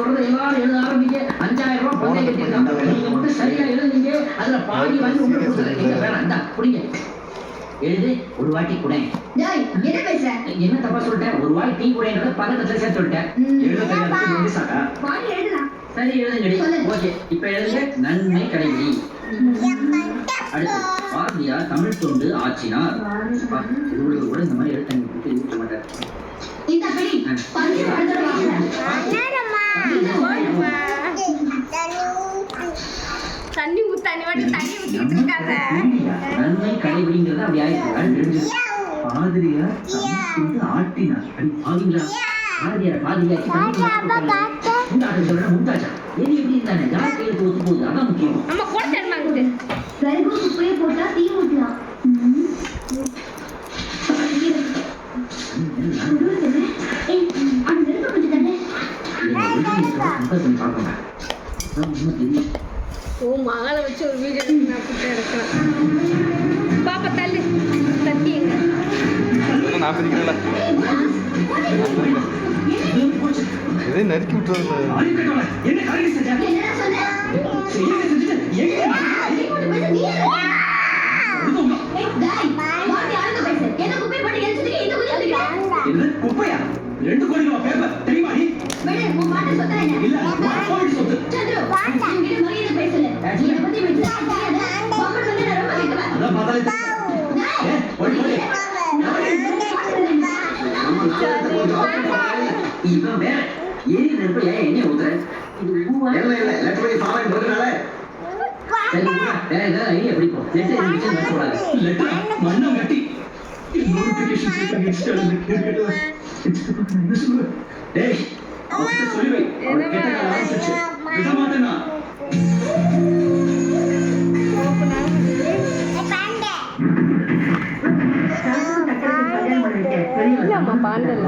சொல்றது எல்லாரும் எழுத ஆரம்பிங்க. 5000 ரூபாய் பந்தயம் கட்டிருக்காங்க. நீங்க மட்டும் சரியா எழுதுனீங்க. அதுல பாதி வாங்கி உங்களுக்கு கொடுத்துறேன். நீங்க வேணாம், இந்தா குடிங்க. எழுது, ஒரு வாட்டி குடை. டேய் என்ன பேசுற? என்ன தப்பா சொல்லிட்டேன்? ஒரு வாட்டி டீ குடைன்றத பக்கத்துல சேர்த்து சொல்லிட்டேன். எழுத தெரியாது சாக்கா. பாதி எழுதலாம். சரி எழுதுங்கடி. ஓகே, இப்ப எழுதுங்க. நன்மை கடைபிடி. அடுத்து பாரதியார் தமிழ் தொண்டு ஆற்றினார். இவங்களுக்கு கூட இந்த மாதிரி எழுத்து இருக்க மாட்டார். இந்த படி பஞ்சு படுத்துறவா. தண்ணி ஊத்தானி வாட்டி தண்ணி ஊத்திட்டு இருக்காத. நன்மை கடைபிடிங்கிறது அப்படி ஆயிடுச்சு. பாரதியார் தமிழ் தொண்டு ஆற்றினார். பாத்தீங்களா? பாரதியார் முந்தாச்சா எது எப்படி இருந்தானே யார் கையில் ஒத்து போகுது, அதான் முக்கியம். நம்ம கூட தருமாங்குது. விறகு குப்பையை போட்டா தீ ஊட்டலாம். அந்த நெருப்பு கொஞ்சம் தண்ணி. ஓ மகளை வச்சு ஒரு வீடியோ எடுக்கலாம். பாப்பா தள்ளு தட்டி எங்க இதை நறுக்கி விட்டுறது. குப்பையா 2 கோடி ரூபாய் பேப்பர் தெரியுமா? நீ இல்ல சொத்து அதான் பார்த்தாலே இவன் வேற ஏறி நெருப்ப ஏன் என்ன ஊத்துற? வேற ஏதாவது ஐடியா பிடிக்கும். மண்ணம் கட்டி சொல்லி விட மாட்டேன்னா இல்லம்மா பாண்டல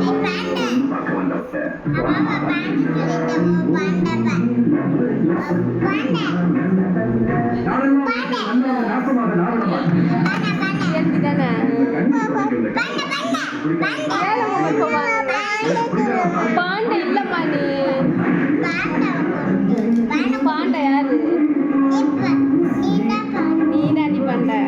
பாண்டை இல்லம்மா நீ பாண்டை யாரு? நீ தாண்டி பாண்டை.